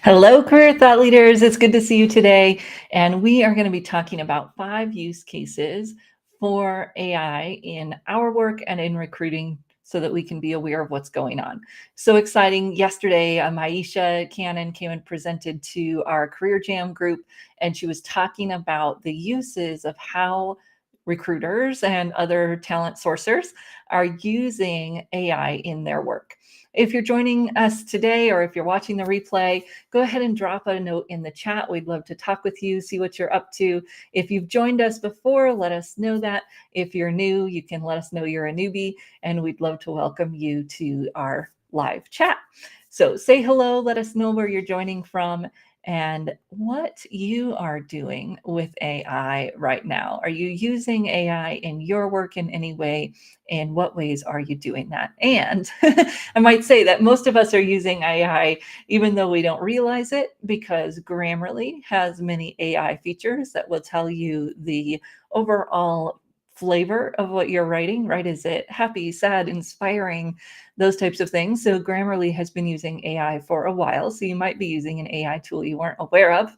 Hello, career thought leaders. It's good to see you today. And we are going to be talking about 5 use cases for AI in our work and in recruiting so that we can be aware of what's going on. So exciting. Yesterday, Maisha Cannon came and presented to our Career Jam group, and she was talking about the uses of how recruiters and other talent sourcers are using AI in their work. If you're joining us today or if you're watching the replay, go ahead and drop a note in the chat. We'd love to talk with you, see what you're up to. If you've joined us before, let us know that. If you're new, you can let us know you're a newbie, and we'd love to welcome you to our live chat. So say hello, let us know where you're joining from and what you are doing with AI right now. Are you using AI in your work in any way? In what ways are you doing that? And I might say that most of us are using AI even though we don't realize it, because Grammarly has many AI features that will tell you the overall flavor of what you're writing, right? Is it happy, sad, inspiring, those types of things? So Grammarly has been using AI for a while. So you might be using an AI tool you weren't aware of,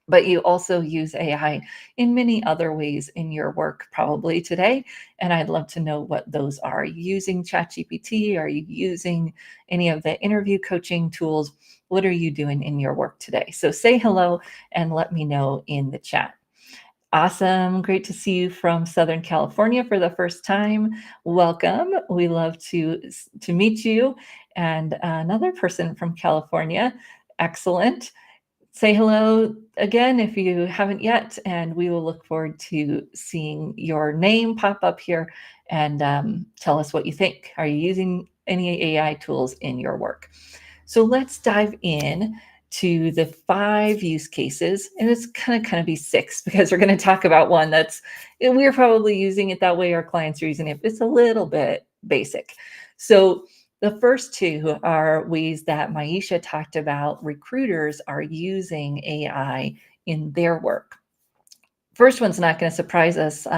but you also use AI in many other ways in your work probably today. And I'd love to know what those are. Are you using ChatGPT? Are you using any of the interview coaching tools? What are you doing in your work today? So say hello and let me know in the chat. Awesome. Great to see you from Southern California for the first time. Welcome. We love to meet you. And another person from California. Excellent. Say hello again if you haven't yet, and we will look forward to seeing your name pop up here and tell us what you think. Are you using any AI tools in your work? So let's dive in to the 5 use cases, and it's kind of be 6 because we're going to talk about one that's we're probably using it that way. Our clients are using it. It's a little bit basic. So the first 2 are ways that Maisha talked about recruiters are using AI in their work. First one's not going to surprise us.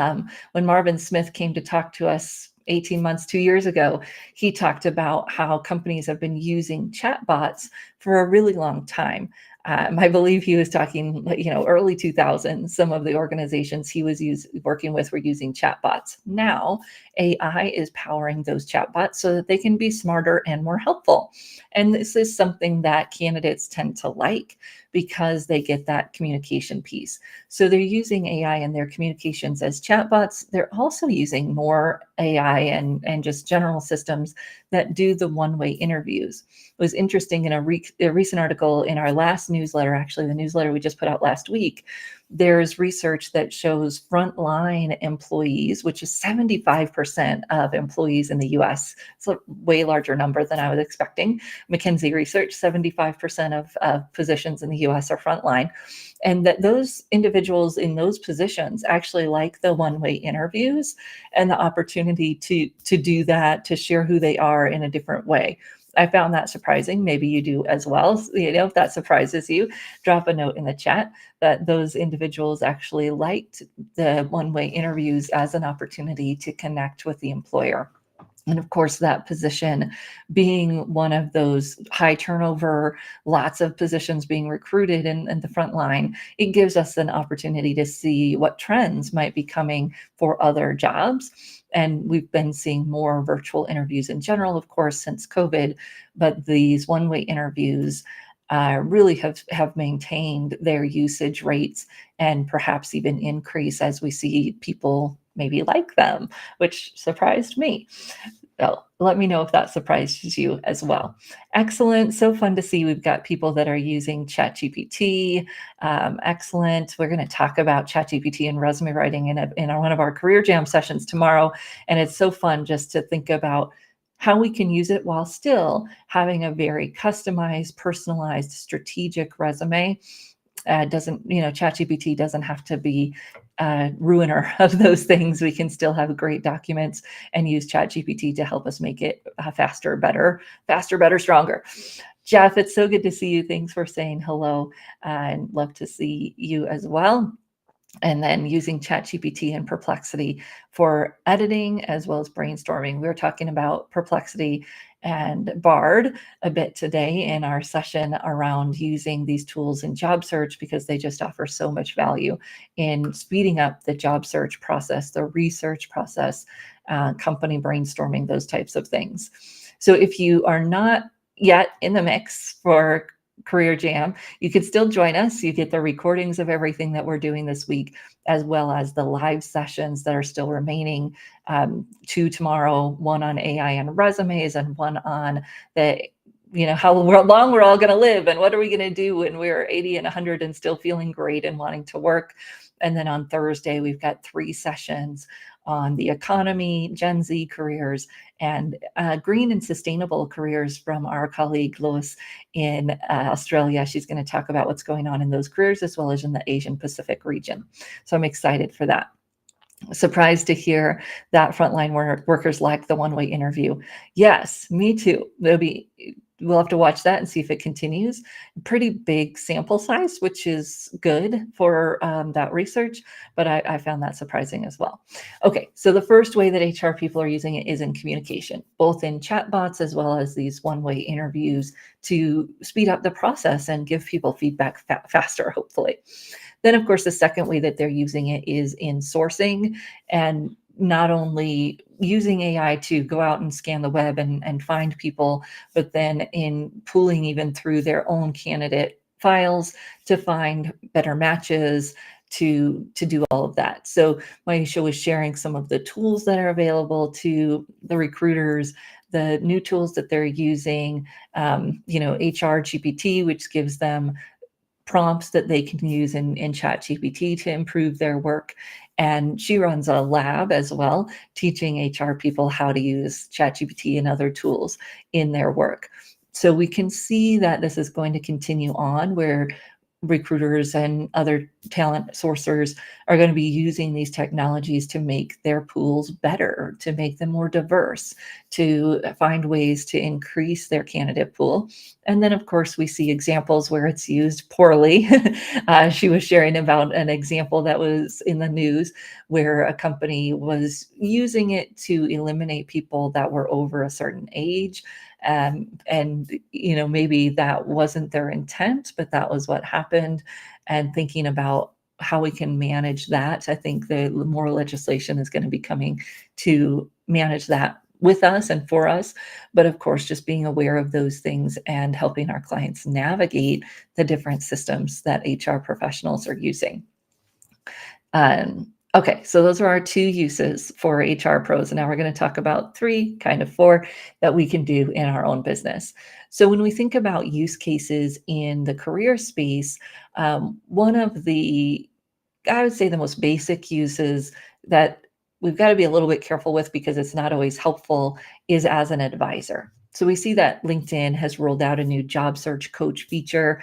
When Marvin Smith came to talk to us 18 months, 2 years ago, he talked about how companies have been using chatbots for a really long time. I believe he was talking, early 2000s. Some of the organizations he was working with were using chatbots. Now, AI is powering those chatbots so that they can be smarter and more helpful. And this is something that candidates tend to like because they get that communication piece. So they're using AI in their communications as chatbots. They're also using more AI and just general systems that do the one-way interviews. It was interesting in a recent article in our last newsletter, actually the newsletter we just put out last week, there's research that shows frontline employees, which is 75% of employees in the US. It's a way larger number than I was expecting. McKinsey research, 75% of positions in the US are frontline. And that those individuals in those positions actually like the one-way interviews and the opportunity to do that, to share who they are in a different way. I found that surprising. Maybe you do as well. If that surprises you, drop a note in the chat that those individuals actually liked the one-way interviews as an opportunity to connect with the employer. And of course, that position being one of those high turnover, lots of positions being recruited in the front line, it gives us an opportunity to see what trends might be coming for other jobs. And we've been seeing more virtual interviews in general, of course, since COVID, but these one-way interviews really have maintained their usage rates and perhaps even increase as we see people maybe like them, which surprised me. Well, let me know if that surprises you as well. Excellent. So fun to see we've got people that are using ChatGPT. Excellent. We're going to talk about ChatGPT and resume writing in one of our Career Jam sessions tomorrow. And it's so fun just to think about how we can use it while still having a very customized, personalized, strategic resume. ChatGPT doesn't have to be a ruiner of those things. We can still have great documents and use ChatGPT to help us make it faster, better, stronger. Jeff, it's so good to see you. Thanks for saying hello, and love to see you as well. And then using ChatGPT and Perplexity for editing as well as brainstorming. We were talking about Perplexity and Bard a bit today in our session around using these tools in job search because they just offer so much value in speeding up the job search process, the research process, company brainstorming, those types of things. So if you are not yet in the mix for Career Jam, you could still join us. You get the recordings of everything that we're doing this week, as well as the live sessions that are still remaining. 2 tomorrow, one on AI and resumes, and one on the how long we're all going to live and what are we going to do when we're 80 and 100 and still feeling great and wanting to work. And then on Thursday, we've got 3 sessions on the economy, Gen Z careers, and green and sustainable careers from our colleague Lois in Australia. She's going to talk about what's going on in those careers as well as in the Asian Pacific region. So I'm excited for that. Surprised to hear that frontline workers like the one-way interview. Yes, me too. We'll have to watch that and see if it continues. Pretty big sample size, which is good for that research, but I found that surprising as well. Okay, so the first way that HR people are using it is in communication, both in chatbots as well as these one-way interviews to speed up the process and give people feedback faster, hopefully. Then, of course, the second way that they're using it is in sourcing, and not only using AI to go out and scan the web and find people, but then in pulling even through their own candidate files to find better matches, to do all of that. So Maisha was sharing some of the tools that are available to the recruiters, the new tools that they're using, HR GPT, which gives them prompts that they can use in ChatGPT to improve their work. And she runs a lab as well, teaching HR people how to use ChatGPT and other tools in their work. So we can see that this is going to continue on where recruiters and other talent sourcers are going to be using these technologies to make their pools better, to make them more diverse, to find ways to increase their candidate pool. And then, of course, we see examples where it's used poorly. She was sharing about an example that was in the news where a company was using it to eliminate people that were over a certain age. And maybe that wasn't their intent, but that was what happened. And thinking about how we can manage that, I think the more legislation is going to be coming to manage that with us and for us. But of course, just being aware of those things and helping our clients navigate the different systems that HR professionals are using. Okay, so those are our 2 uses for HR pros. And now we're going to talk about 3, kind of 4, that we can do in our own business. So when we think about use cases in the career space, one of the, I would say the most basic uses that we've got to be a little bit careful with because it's not always helpful is as an advisor. So we see that LinkedIn has rolled out a new job search coach feature.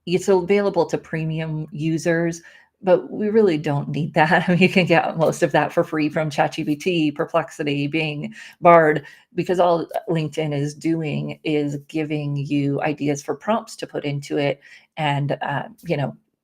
It's available to premium users, but we really don't need that. I mean, you can get most of that for free from ChatGPT, Perplexity, Bing, Bard, because all LinkedIn is doing is giving you ideas for prompts to put into it. And,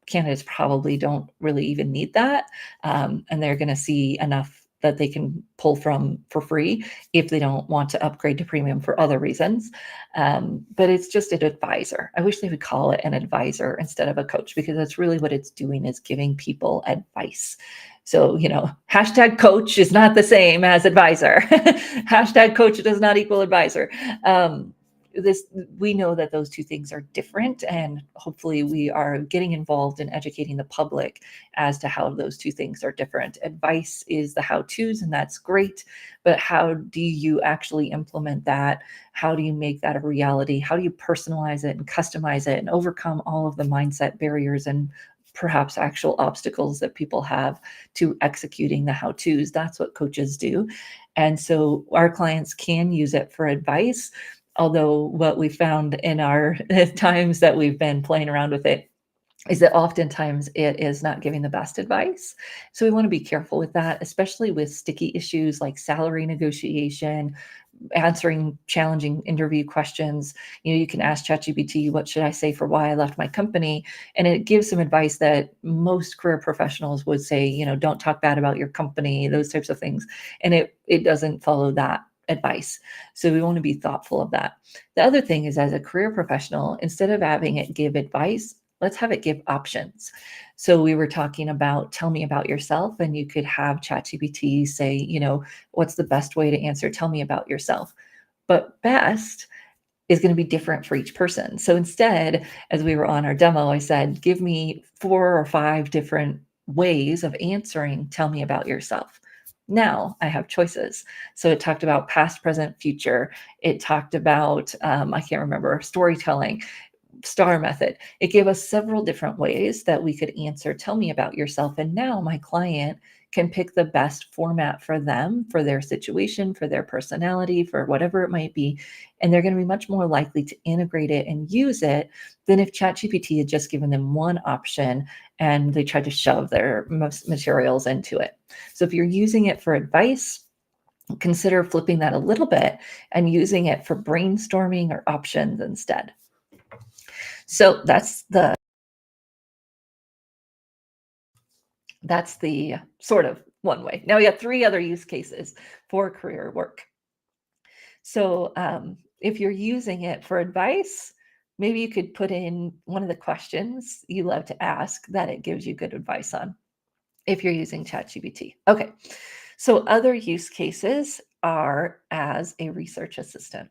candidates probably don't really even need that. And they're going to see enough that they can pull from for free if they don't want to upgrade to premium for other reasons. But it's just an advisor. I wish they would call it an advisor instead of a coach, because that's really what it's doing, is giving people advice. So, hashtag coach is not the same as advisor. Hashtag coach does not equal advisor. We know that those 2 things are different, and hopefully we are getting involved in educating the public as to how those 2 things are different. Advice is the how-tos, and that's great, but how do you actually implement that? How do you make that a reality? How do you personalize it and customize it and overcome all of the mindset barriers and perhaps actual obstacles that people have to executing the how-tos? That's what coaches do. And so our clients can use it for advice. Although what we found in our times that we've been playing around with it is that oftentimes it is not giving the best advice. So we want to be careful with that, especially with sticky issues like salary negotiation, answering challenging interview questions. You can ask ChatGPT, what should I say for why I left my company? And it gives some advice that most career professionals would say, don't talk bad about your company, those types of things. And it doesn't follow that advice. So we want to be thoughtful of that. The other thing is, as a career professional, instead of having it give advice, let's have it give options. So we were talking about tell me about yourself, and you could have ChatGPT say, what's the best way to answer? Tell me about yourself. But best is going to be different for each person. So instead, as we were on our demo, I said, give me 4 or 5 different ways of answering, tell me about yourself. Now I have choices. So it talked about past, present, future. It talked about, I can't remember, storytelling, STAR method. It gave us several different ways that we could answer, tell me about yourself. And now my client can pick the best format for them, for their situation, for their personality, for whatever it might be. And they're going to be much more likely to integrate it and use it than if ChatGPT had just given them one option and they tried to shove their materials into it. So if you're using it for advice, consider flipping that a little bit and using it for brainstorming or options instead. So that's the sort of one way. Now we got 3 other use cases for career work. So if you're using it for advice, maybe you could put in one of the questions you love to ask that it gives you good advice on if you're using ChatGPT. Okay, so other use cases are as a research assistant.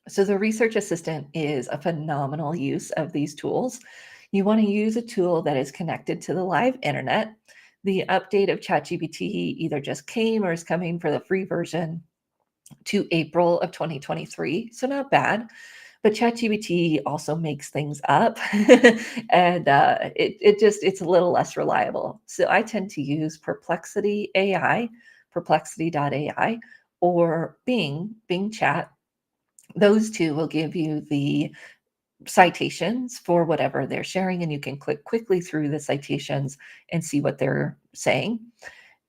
So the research assistant is a phenomenal use of these tools. You want to use a tool that is connected to the live internet. The update of ChatGPT either just came or is coming for the free version to April of 2023. So not bad. But ChatGPT also makes things up and it's a little less reliable. So I tend to use Perplexity AI, perplexity.ai, or Bing Chat. Those 2 will give you the citations for whatever they're sharing, and you can click quickly through the citations and see what they're saying.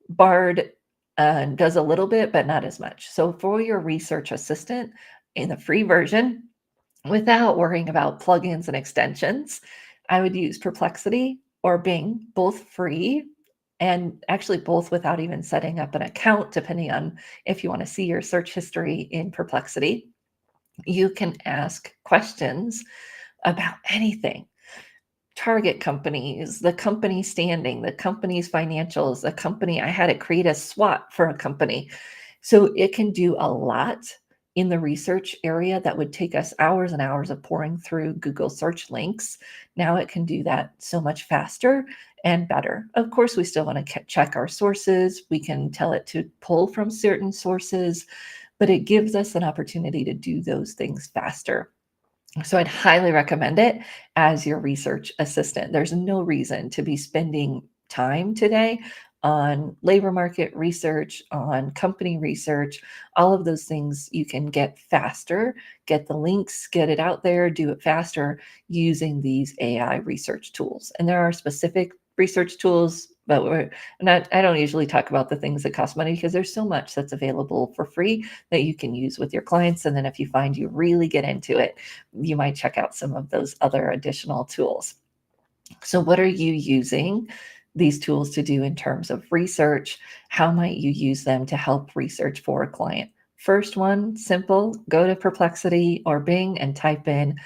Bard does a little bit, but not as much. So for your research assistant in the free version, without worrying about plugins and extensions, I would use Perplexity or Bing, both free, and actually both without even setting up an account, depending on if you want to see your search history in Perplexity. You can ask questions about anything. Target companies, the company standing, the company's financials, the company. I had to create a SWOT for a company. So it can do a lot in the research area that would take us hours and hours of pouring through Google search links. Now it can do that so much faster and better. Of course, we still want to check our sources. We can tell it to pull from certain sources, but it gives us an opportunity to do those things faster. So I'd highly recommend it as your research assistant. There's no reason to be spending time today on labor market research, on company research, all of those things you can get faster, get the links, get it out there, do it faster using these AI research tools. And there are specific research tools, but I don't usually talk about the things that cost money because there's so much that's available for free that you can use with your clients. And then if you find you really get into it, you might check out some of those other additional tools. So what are you using these tools to do in terms of research? How might you use them to help research for a client? First one, simple, go to Perplexity or Bing and type in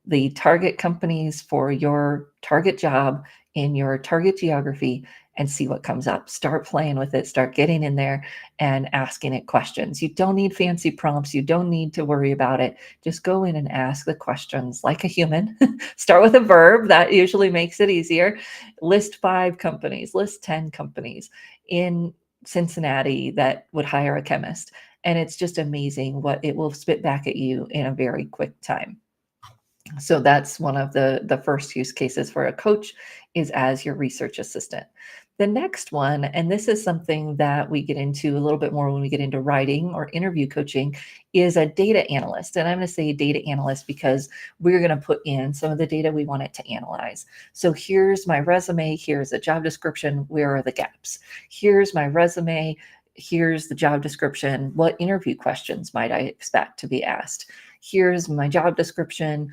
the target companies for your target job in your target geography and see what comes up. Start playing with it, start getting in there and asking it questions. You don't need fancy prompts. You don't need to worry about it. Just go in and ask the questions like a human. Start with a verb. That usually makes it easier. List 5 companies, list 10 companies in Cincinnati that would hire a chemist. And it's just amazing what it will spit back at you in a very quick time. So that's one of the first use cases for a coach is as your research assistant. The next one, and this is something that we get into a little bit more when we get into writing or interview coaching, is a data analyst. And I'm going to say data analyst because we're going to put in some of the data we want it to analyze. So here's my resume, here's a job description, where are the gaps? Here's my resume, here's the job description, what interview questions might I expect to be asked? Here's my job description,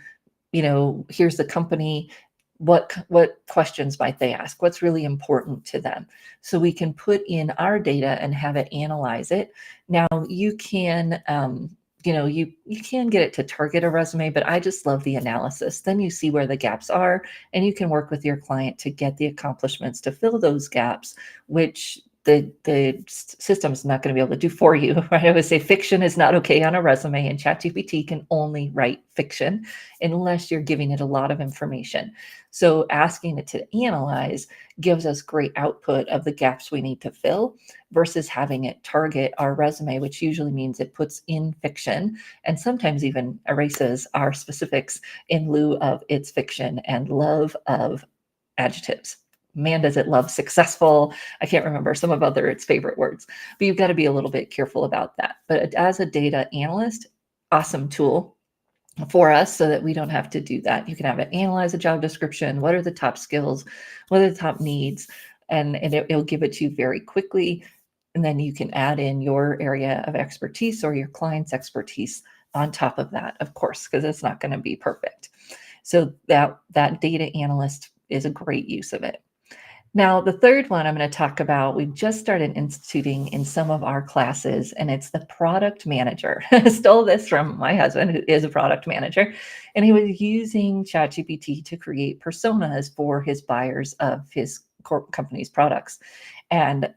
here's the company, what questions might they ask? What's really important to them? So we can put in our data and have it analyze it. Now you can, you can get it to target a resume, but I just love the analysis. Then you see where the gaps are, and you can work with your client to get the accomplishments to fill those gaps, which the system is not going to be able to do for you, right? I would say fiction is not okay on a resume, and ChatGPT can only write fiction unless you're giving it a lot of information. So asking it to analyze gives us great output of the gaps we need to fill versus having it target our resume, which usually means it puts in fiction and sometimes even erases our specifics in lieu of its fiction and love of adjectives. Man, does it love successful. I can't remember some of its favorite words, but you've got to be a little bit careful about that. But as a data analyst, awesome tool for us so that we don't have to do that. You can have it analyze a job description. What are the top skills? What are the top needs? And it'll give it to you very quickly. And then you can add in your area of expertise or your client's expertise on top of that, of course, because it's not going to be perfect. So that data analyst is a great use of it. Now, the third one I'm going to talk about, we just started instituting in some of our classes, and it's the product manager. I stole this from my husband, who is a product manager, and he was using ChatGPT to create personas for his buyers of his company's products. And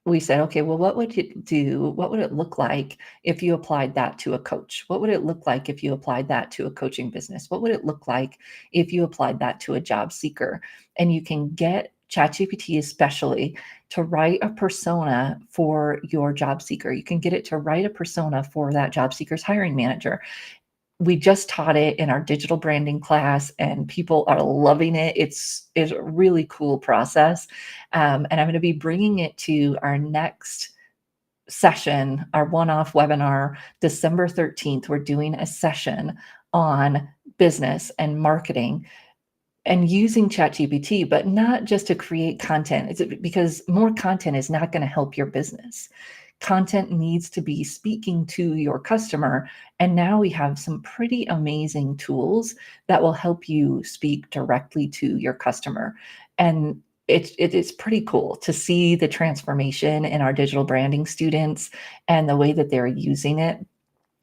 we said, okay, well, what would it do? What would it look like if you applied that to a coach? What would it look like if you applied that to a coaching business? What would it look like if you applied that to a job seeker? And you can get ChatGPT especially to write a persona for your job seeker. You can get it to write a persona for that job seeker's hiring manager. We just taught it in our digital branding class, and people are loving it. It's a really cool process. And I'm going to be bringing it to our next session, our one-off webinar, December 13th. We're doing a session on business and marketing and using ChatGPT, but not just to create content. It's because more content is not going to help your business. Content needs to be speaking to your customer. And now we have some pretty amazing tools that will help you speak directly to your customer. And it's pretty cool to see the transformation in our digital branding students and the way that they're using it.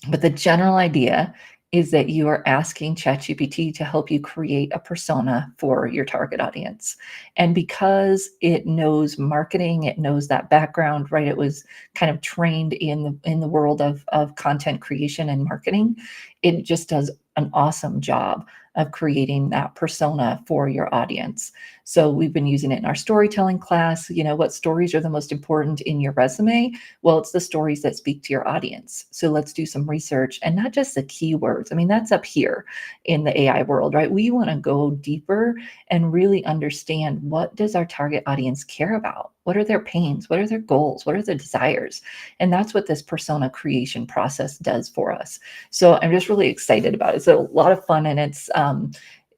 But the general idea is that you are asking ChatGPT to help you create a persona for your target audience. And because it knows marketing, it knows that background, right? It was kind of trained in the world of content creation and marketing. It just does an awesome job of creating that persona for your audience. So we've been using it in our storytelling class. What stories are the most important in your resume? Well, it's the stories that speak to your audience. So let's do some research, and not just the keywords. I mean, that's up here in the AI world, right? We want to go deeper and really understand, what does our target audience care about? What are their pains? What are their goals? What are their desires? And that's what this persona creation process does for us. So I'm just really excited about it. It's a lot of fun, and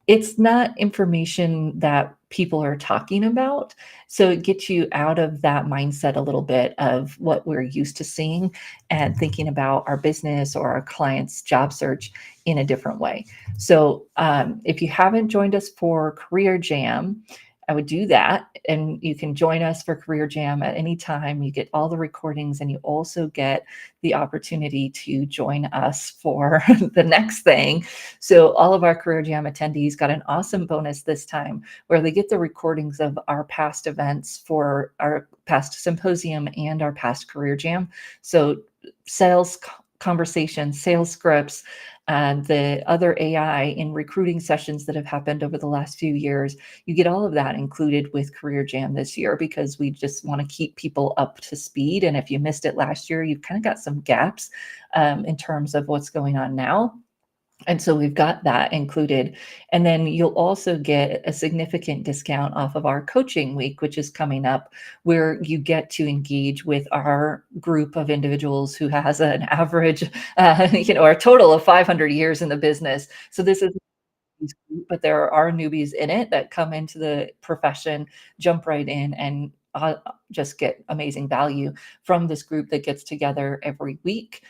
it's not information that people are talking about. So it gets you out of that mindset a little bit of what we're used to seeing and thinking about our business or our client's job search in a different way. So if you haven't joined us for Career Jam, I would do that. And you can join us for Career Jam at any time. You get all the recordings, and you also get the opportunity to join us for the next thing. So all of our Career Jam attendees got an awesome bonus this time, where they get the recordings of our past events for our past symposium and our past Career Jam. So sales conversations, sales scripts, and the other AI in recruiting sessions that have happened over the last few years. You get all of that included with Career Jam this year, because we just want to keep people up to speed. And if you missed it last year, you've kind of got some gaps in terms of what's going on now. And so we've got that included. And then you'll also get a significant discount off of our coaching week, which is coming up, where you get to engage with our group of individuals who has an average, or a total of 500 years in the business. So this is, but there are newbies in it that come into the profession, jump right in, and just get amazing value from this group that gets together every week.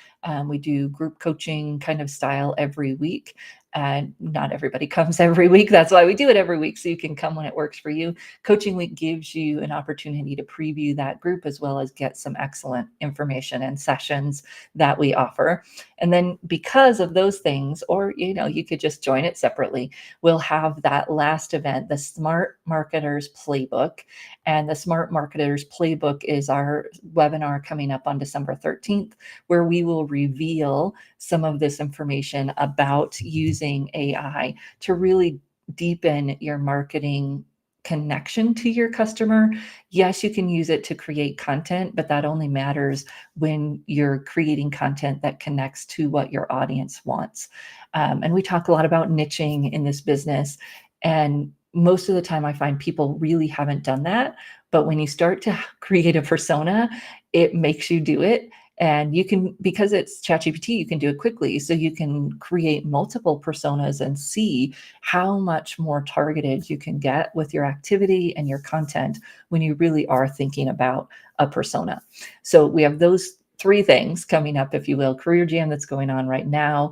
We do group coaching kind of style every week. And not everybody comes every week. That's why we do it every week, so you can come when it works for you. Coaching Week gives you an opportunity to preview that group as well as get some excellent information and sessions that we offer. And then because of those things, or you could just join it separately, we'll have that last event, the Smart Marketers Playbook. And the Smart Marketers Playbook is our webinar coming up on December 13th, where we will reveal some of this information about using AI to really deepen your marketing connection to your customer. Yes, you can use it to create content, but that only matters when you're creating content that connects to what your audience wants. And we talk a lot about niching in this business. And most of the time, I find people really haven't done that. But when you start to create a persona, it makes you do it. And you can, because it's ChatGPT, you can do it quickly. So you can create multiple personas and see how much more targeted you can get with your activity and your content when you really are thinking about a persona. So we have those three things coming up, if you will: Career Jam that's going on right now,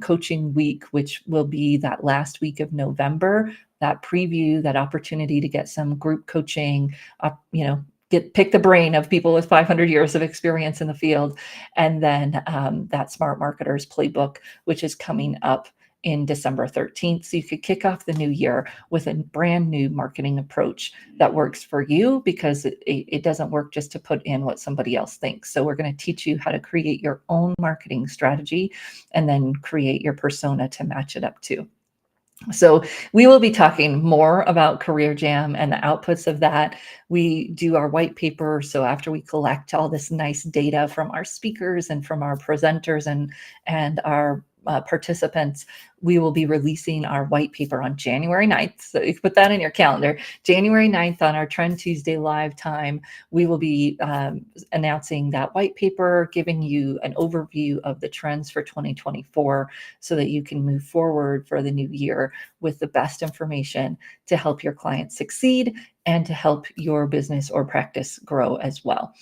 Coaching Week, which will be that last week of November, that preview, that opportunity to get some group coaching, pick the brain of people with 500 years of experience in the field. And then that Smart Marketers Playbook, which is coming up in December 13th. So you could kick off the new year with a brand new marketing approach that works for you, because it doesn't work just to put in what somebody else thinks. So we're going to teach you how to create your own marketing strategy and then create your persona to match it up to. So we will be talking more about Career Jam and the outputs of that. We do our white paper. So after we collect all this nice data from our speakers and from our presenters and our participants, we will be releasing our white paper on January 9th. So you can put that in your calendar. January 9th on our Trend Tuesday live time, we will be announcing that white paper, giving you an overview of the trends for 2024 so that you can move forward for the new year with the best information to help your clients succeed and to help your business or practice grow as well.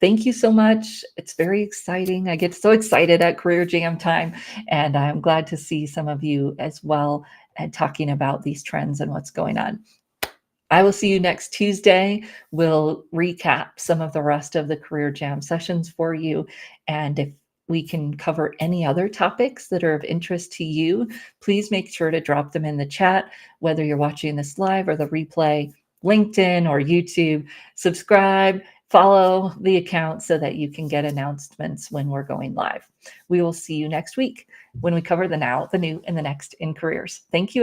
Thank you so much. It's very exciting. I get so excited at Career Jam time, and I'm glad to see some of you as well and talking about these trends and what's going on. I will see you next Tuesday. We'll recap some of the rest of the Career Jam sessions for you. And if we can cover any other topics that are of interest to you, please make sure to drop them in the chat, whether you're watching this live or the replay, LinkedIn or YouTube. Subscribe, follow the account so that you can get announcements when we're going live. We will see you next week when we cover the now, the new, and the next in careers. Thank you.